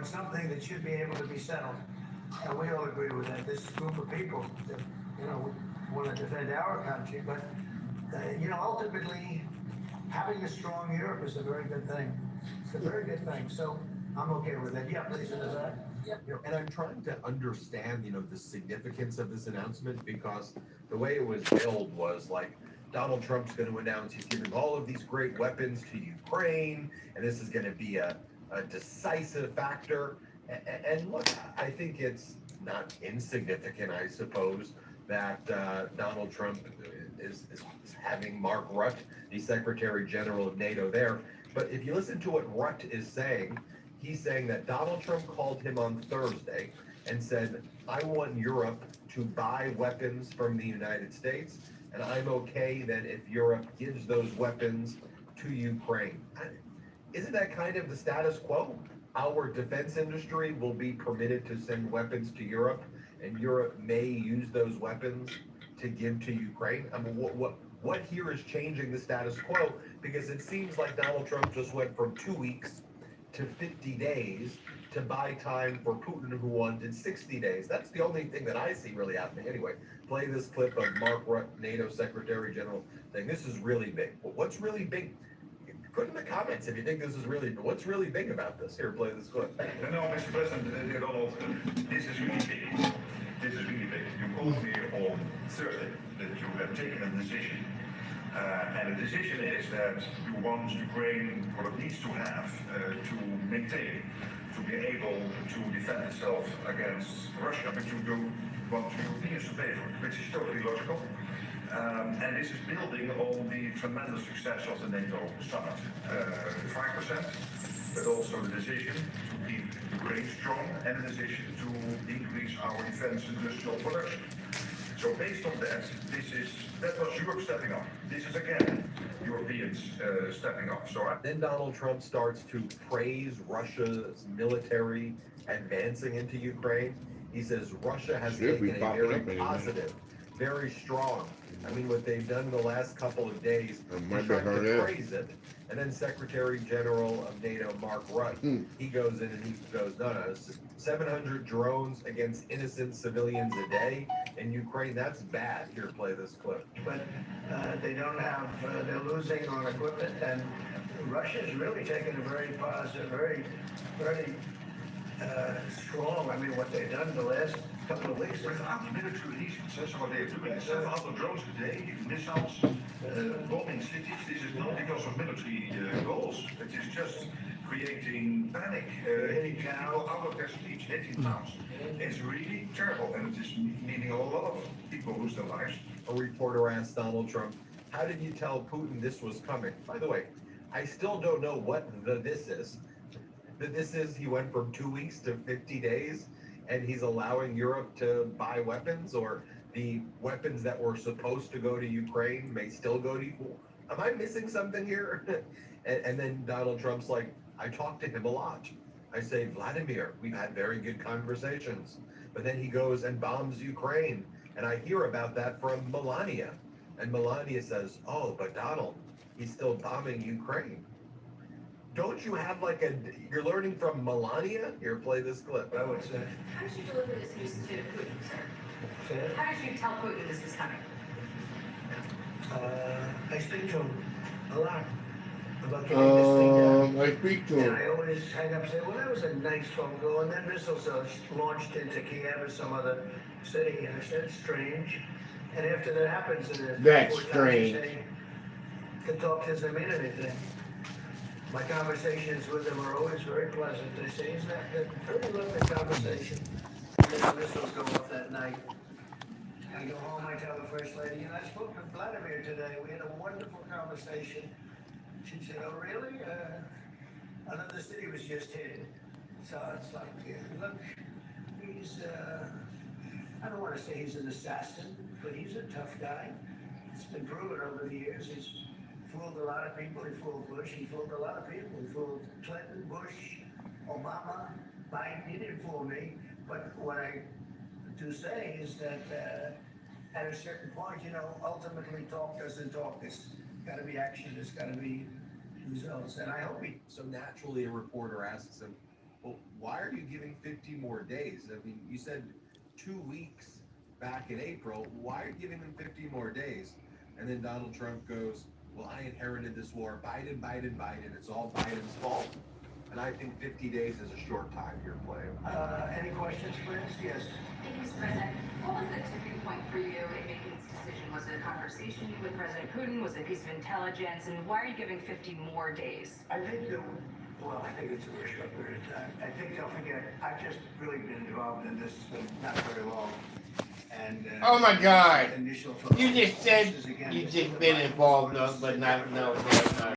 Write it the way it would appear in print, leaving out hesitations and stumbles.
it's something that should be able to be settled. And we all agree with that. This group of people that, want to defend our country, but, ultimately, having a strong Europe is a very good thing. It's a very good thing. So I'm okay with it. Yeah, please, is that? And I'm trying to understand, the significance of this announcement because the way it was billed was like Donald Trump's going to announce he's giving all of these great weapons to Ukraine, and this is going to be a decisive factor. And look, I think it's not insignificant, I suppose, that Donald Trump is having Mark Rutte, the Secretary General of NATO, there. But if you listen to what Rutte is saying, he's saying that Donald Trump called him on Thursday and said, I want Europe to buy weapons from the United States, and I'm okay that if Europe gives those weapons to Ukraine. Isn't that kind of the status quo? Our defense industry will be permitted to send weapons to Europe, and Europe may use those weapons to give to Ukraine. I mean, what here is changing the status quo? Because it seems like Donald Trump just went from 2 weeks to 50 days to buy time for Putin, who wanted 60 days. That's the only thing that I see really happening. Anyway, play this clip of Mark Rutte, NATO Secretary General, saying this is really big. Well, what's really big? Put in the comments if you think this is really, what's really big about this. Here, play this clip. No, Mr. President, dear Donald, this is really big. This is really big. You called me on Thursday that you have taken a decision. And the decision is that you want Ukraine what it needs to have to maintain, to be able to defend itself against Russia, but you don't want Europeans to pay for it, which is totally logical. And this is building on the tremendous success of the NATO summit. 5%, but also the decision to keep Ukraine strong and the decision to increase our defense industrial production. So based on that, that was Europe stepping up. This is again Europeans stepping up. Then Donald Trump starts to praise Russia's military advancing into Ukraine. He says Russia has taken a very positive, very strong. I mean, what they've done in the last couple of days, he's trying to praise it. And then Secretary General of NATO, Mark Rutte, he goes in and he goes, no, 700 drones against innocent civilians a day in Ukraine, that's bad. Here, play this clip. But they don't have, they're losing on equipment, and Russia's really taken a very positive, very strong. I mean, what they've done in the last couple of weeks. Without military reasons, that's what they're doing. 700 drones a day, missiles, bombing cities. This is not because of military goals. It is just creating panic. People out of their sleeps, hitting towns. It's really terrible, and it is meaning a lot of people lose their lives. A reporter asked Donald Trump, how did you tell Putin this was coming? By the way, I still don't know what this is. This is, he went from 2 weeks to 50 days, and he's allowing Europe to buy weapons, or the weapons that were supposed to go to Ukraine may still go to Ukraine. Am I missing something here? and then Donald Trump's like, I talked to him a lot. I say, Vladimir, we've had very good conversations. But then he goes and bombs Ukraine. And I hear about that from Melania. And Melania says, oh, but Donald, he's still bombing Ukraine. Don't you have you're learning from Melania? Here, play this clip. I would say. How did you deliver this news to Putin, sir? How did you tell Putin this was coming? I speak to him a lot about getting this thing done. I speak to And him. I always hang up and say, well, that was a nice phone call. And then missiles are launched into Kiev or some other city. And I said, it's strange. And after that happens, That's strange. The talk doesn't mean anything. My conversations with them are always very pleasant. They say, isn't that good? Very lovely conversation. And then the missiles go off that night. I go home, I tell the First Lady, I spoke with Vladimir today. We had a wonderful conversation. She said, oh, really? Another city was just hit. So it's like, look, he's, I don't want to say he's an assassin, but he's a tough guy. It's been proven over the years. He's fooled a lot of people. He fooled Bush. He fooled a lot of people. He fooled Clinton, Bush, Obama, Biden. He didn't fool me. But what I do say is that at a certain point, ultimately talk doesn't talk. There's got to be action. There's got to be results. And I hope he... So naturally, a reporter asks him, well, why are you giving 50 more days? I mean, you said 2 weeks back in April. Why are you giving them 50 more days? And then Donald Trump goes, well, I inherited this war. Biden. It's all Biden's fault. And I think 50 days is a short time here playing. Any questions, friends? Yes. Thank you, Mr. President. What was the tipping point for you in making this decision? Was it a conversation with President Putin? Was it a piece of intelligence? And why are you giving 50 more days? I think I think it's a very short period of time. I think, don't forget, I've just really been involved in this not very long. And, Oh my God. Initial You just said this is again- you this is just the been Biden involved, versus but the not, no, Democrat. no, no.